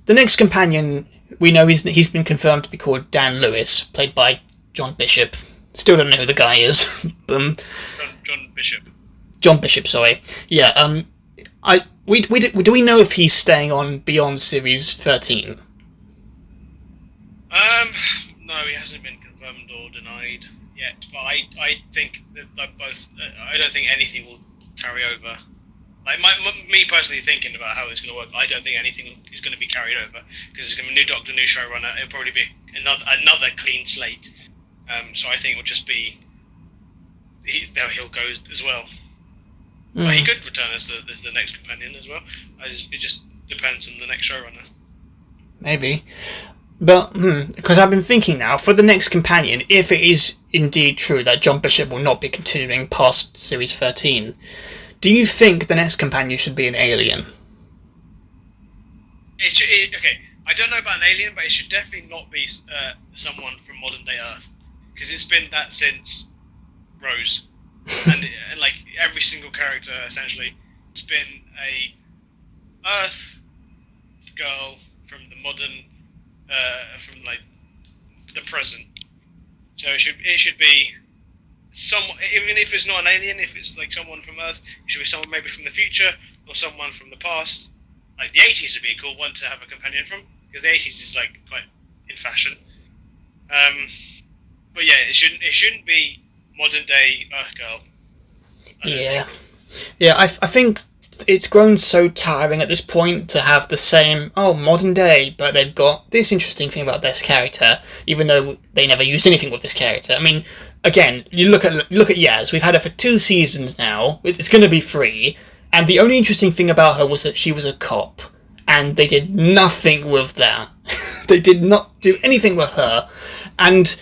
the next companion, we know he's been confirmed to be called Dan Lewis, played by John Bishop. Still don't know who the guy is. John Bishop. John Bishop, sorry. Yeah. Do we know if he's staying on beyond series 13? No, he hasn't been confirmed or denied yet. But I think that both. I don't think anything will carry over. Like me personally thinking about how it's going to work, I don't think anything is going to be carried over because it's going to be a new Doctor, new showrunner. It'll probably be another clean slate. So I think it will just be he'll go as well. But he could return as the next companion as well. It just depends on the next showrunner. Maybe. But, because I've been thinking now, for the next companion, if it is indeed true that John Bishop will not be continuing past Series 13, do you think the next companion should be an alien? Okay, I don't know about an alien, but it should definitely not be someone from modern-day Earth. Because it's been that since Rose. and like, every single character, essentially, it's been a Earth girl from the modern... from like the present, so it should be someone. Even if it's not an alien, if it's like someone from Earth, it should be someone maybe from the future or someone from the past. Like the 80s would be a cool one to have a companion from, because the 80s is like quite in fashion. But yeah, it shouldn't be modern day Earth girl. Yeah. I think it's grown so tiring at this point to have the same, modern day, but they've got this interesting thing about this character, even though they never use anything with this character. I mean, again, you look at Yaz, we've had her for 2 seasons now, it's going to be 3, and the only interesting thing about her was that she was a cop, and they did nothing with that. They did not do anything with her, and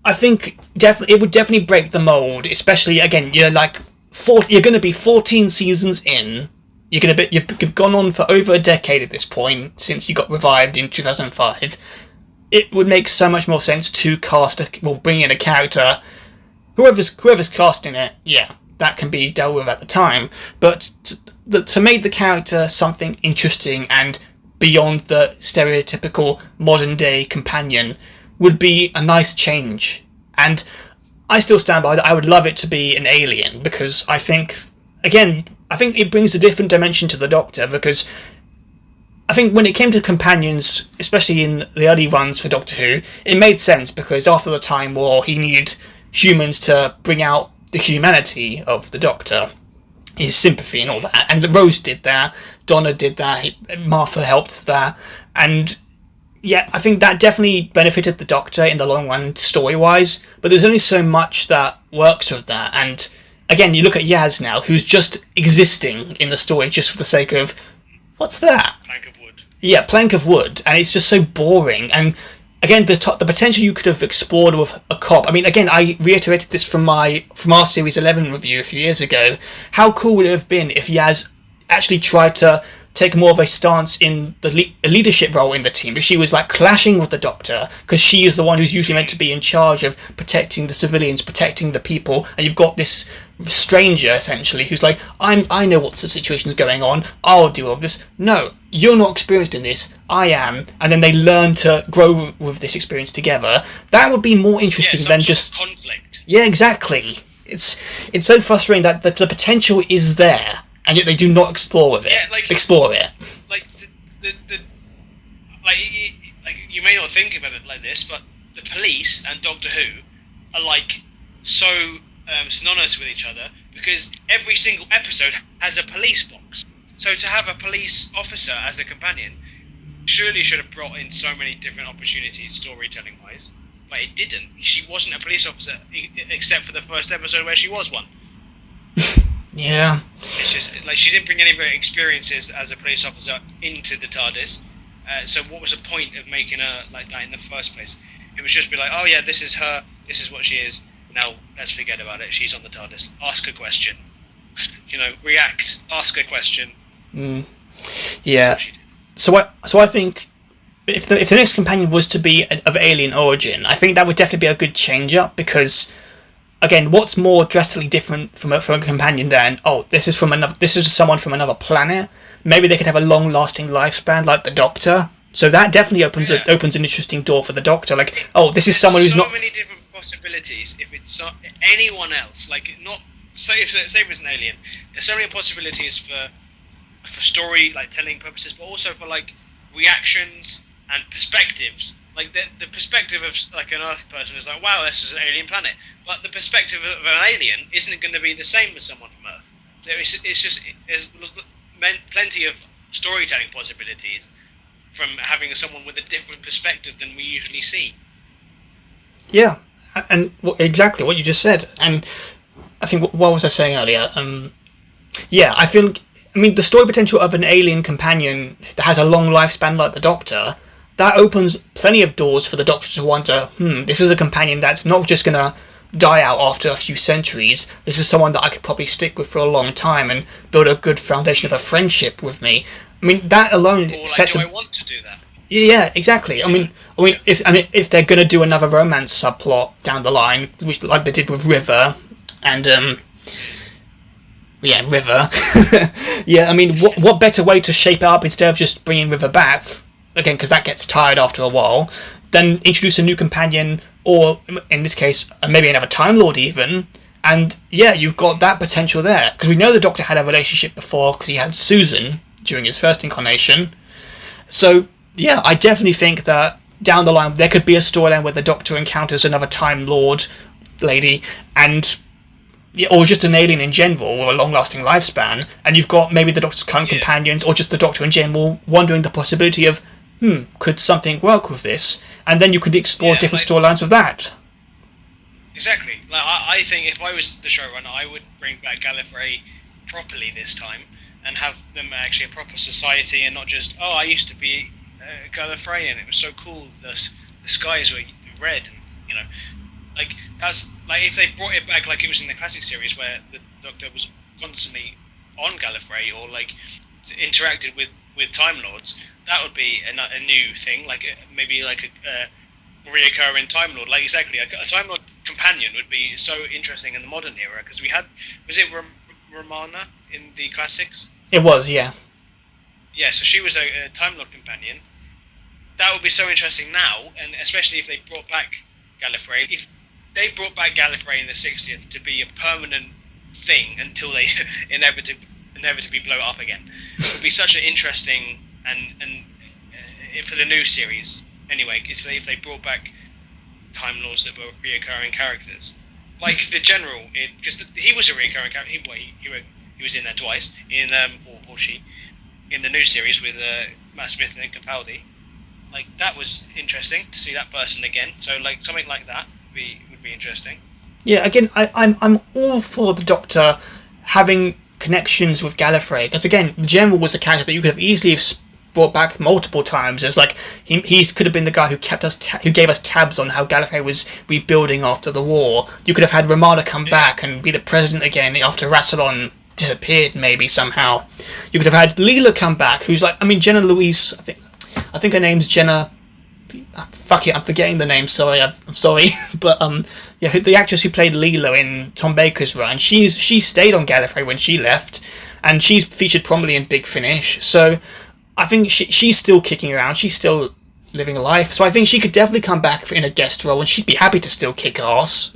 I think it would definitely break the mold, especially, again, you're going to be 14 seasons in. You've gone on for over a decade at this point, since you got revived in 2005. It would make so much more sense to bring in a character. Whoever's casting it, yeah, that can be dealt with at the time. But to make the character something interesting and beyond the stereotypical modern day companion would be a nice change. And I still stand by that. I would love it to be an alien, because I think it brings a different dimension to the Doctor, because I think when it came to companions, especially in the early runs for Doctor Who, it made sense, because after the Time War, he needed humans to bring out the humanity of the Doctor, his sympathy and all that, and Rose did that, Donna did that, Martha helped that, and yeah, I think that definitely benefited the Doctor in the long run, story-wise, but there's only so much that works with that, and again, you look at Yaz now, who's just existing in the story just for the sake of, what's that? Plank of wood. Yeah, plank of wood, and it's just so boring, and again, the potential you could have explored with a cop, I mean, again, I reiterated this from our Series 11 review a few years ago, how cool would it have been if Yaz actually tried to take more of a stance in the leadership role in the team, if she was like clashing with the Doctor, because she is the one who's usually meant to be in charge of protecting the civilians, protecting the people, and you've got this stranger essentially who's like, I know what the situation is going on, I'll deal with this. No, you're not experienced in this, I am, and then they learn to grow with this experience together. That would be more interesting than just conflict. Yeah, exactly. It's so frustrating that the potential is there, and yet they do not explore it. Yeah, explore it. Like like you may not think about it like this, but the police and Doctor Who are like so synonymous with each other, because every single episode has a police box. So to have a police officer as a companion surely should have brought in so many different opportunities storytelling wise, but it didn't. She wasn't a police officer except for the first episode where she was one. Yeah. It's just like she didn't bring any experiences as a police officer into the TARDIS. So what was the point of making her like that in the first place? It was just be like, oh yeah, this is her, this is what she is. Now let's forget about it. She's on the TARDIS. Ask a question. React. Ask a question. Yeah. So I think if the next companion was to be of alien origin, I think that would definitely be a good change up, because again, what's more drastically different from a companion than, this is someone from another planet? Maybe they could have a long-lasting lifespan like the Doctor, So that definitely opens an interesting door for the Doctor. Like, oh, this is someone who's so not. many different possibilities. If it's anyone else, like not say if it's an alien, there's so many possibilities for story, like telling purposes, but also for like reactions and perspectives. Like the perspective of like an Earth person is like, wow, this is an alien planet, but the perspective of an alien isn't going to be the same as someone from Earth. So it's just there's plenty of storytelling possibilities from having someone with a different perspective than we usually see. Yeah, and exactly what you just said. And I think what was I saying earlier? Yeah, I feel. I mean, the story potential of an alien companion that has a long lifespan like the Doctor, that opens plenty of doors for the Doctor to wonder, this is a companion that's not just going to die out after a few centuries. This is someone that I could probably stick with for a long time and build a good foundation of a friendship with me. I mean, that alone Or like, sets do a... I want to do that? Yeah, exactly. I mean, if they're going to do another romance subplot down the line, which like they did with River, and yeah, River. Yeah, I mean, what better way to shape it up instead of just bringing River back again, because that gets tired after a while, then introduce a new companion, or in this case, maybe another Time Lord even. And yeah, you've got that potential there, because we know the Doctor had a relationship before because he had Susan during his first incarnation. So yeah, I definitely think that down the line there could be a storyline where the Doctor encounters another Time Lord lady, and or just an alien in general with a long-lasting lifespan, and you've got maybe the Doctor's current companions, or just the Doctor in general, wondering the possibility of, could something work with this? And then you could explore different storylines with that. Exactly. Like I think if I was the showrunner, I would bring back Gallifrey properly this time, and have them actually a proper society, and not just, oh, I used to be Gallifreyan. It was so cool. The skies were red, and you know. Like that's like if they brought it back like it was in the classic series where the Doctor was constantly on Gallifrey or like interacted with Time Lords, that would be a new thing. Like maybe like a reoccurring Time Lord. Like exactly a Time Lord companion would be so interesting in the modern era because we had was it Romana in the classics? It was, yeah. Yeah, so she was a Time Lord companion. That would be so interesting now, and especially if they brought back Gallifrey. If they brought back Gallifrey in the 60th to be a permanent thing until they inevitably blow it up again. It would be such an interesting and for the new series anyway. If they brought back Time Lords that were reoccurring characters, like the General, because he was a reoccurring character. He was in there twice in or she in the new series with Matt Smith and Capaldi. Like that was interesting to see that person again. So like something like that would be interesting. Yeah, again, I'm all for the Doctor having connections with Gallifrey, because again, the General was a character that you could have easily brought back multiple times. As like he could have been the guy who kept us who gave us tabs on how Gallifrey was rebuilding after the war. You could have had Romana come back and be the president again after Rassilon disappeared, maybe somehow. You could have had Leela come back, who's like, I mean, Jenna Louise. I think her name's Jenna. Fuck it, I'm forgetting the name. Sorry, I'm sorry, but yeah, the actress who played Leela in Tom Baker's run, she stayed on Gallifrey when she left, and she's featured prominently in Big Finish. So I think she's still kicking around. She's still living a life. So I think she could definitely come back in a guest role, and she'd be happy to still kick ass.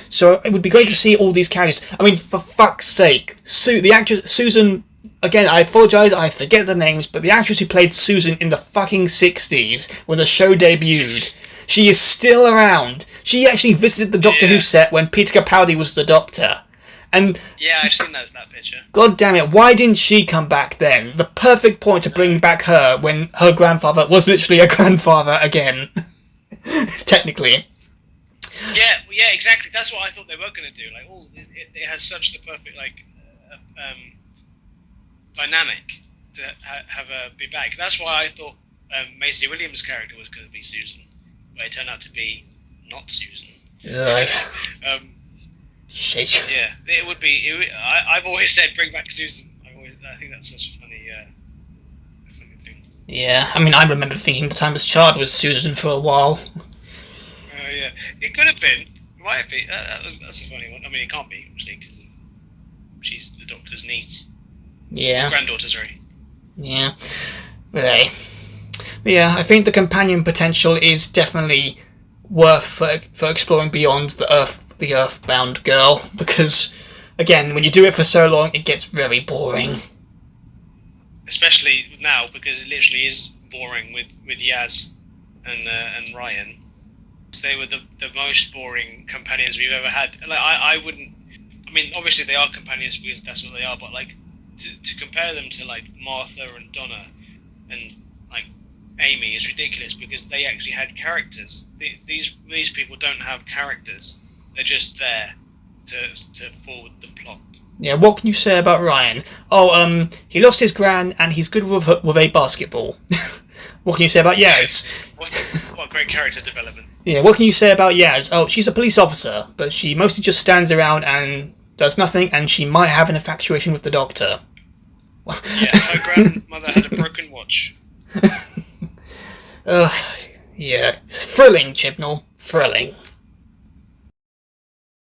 So it would be great to see all these characters. I mean, for fuck's sake, the actress Susan. Again, I apologise, I forget the names, but the actress who played Susan in the fucking 60s when the show debuted, she is still around. She actually visited the Doctor Who set when Peter Capaldi was the Doctor. And yeah, I've seen that picture. God damn it, why didn't she come back then? The perfect point to bring back her when her grandfather was literally a grandfather again. Technically. Yeah, exactly. That's what I thought they were going to do. Like, it has such the perfect, like, dynamic to have her be back. That's why I thought Maisie Williams' character was going to be Susan, but it turned out to be not Susan. Shit. Yeah, it would be. I've always said bring back Susan. I think that's such a funny thing. Yeah, I mean, I remember thinking The Timeless Child was Susan for a while. Yeah, it could have been. It might have been. That's a funny one. I mean, it can't be, obviously, because she's the Doctor's niece. Yeah. Granddaughter, sorry. Yeah. But hey. Yeah, I think the companion potential is definitely worth for exploring beyond the Earthbound girl, because again, when you do it for so long, it gets very boring. Especially now, because it literally is boring with Yaz and Ryan. They were the most boring companions we've ever had. Like I wouldn't. I mean, obviously they are companions because that's what they are. But like to compare them to like Martha and Donna and like Amy is ridiculous because they actually had characters. These people don't have characters. They're just there to forward the plot. Yeah, what can you say about Ryan? Oh, he lost his gran and he's good with a basketball. What can you say about Yaz? What great character development. Yeah, what can you say about Yaz? Oh, she's a police officer, but she mostly just stands around and does nothing, and she might have an infatuation with the doctor. Yeah, her grandmother had a broken watch. Yeah. Thrilling, Chibnall. Thrilling.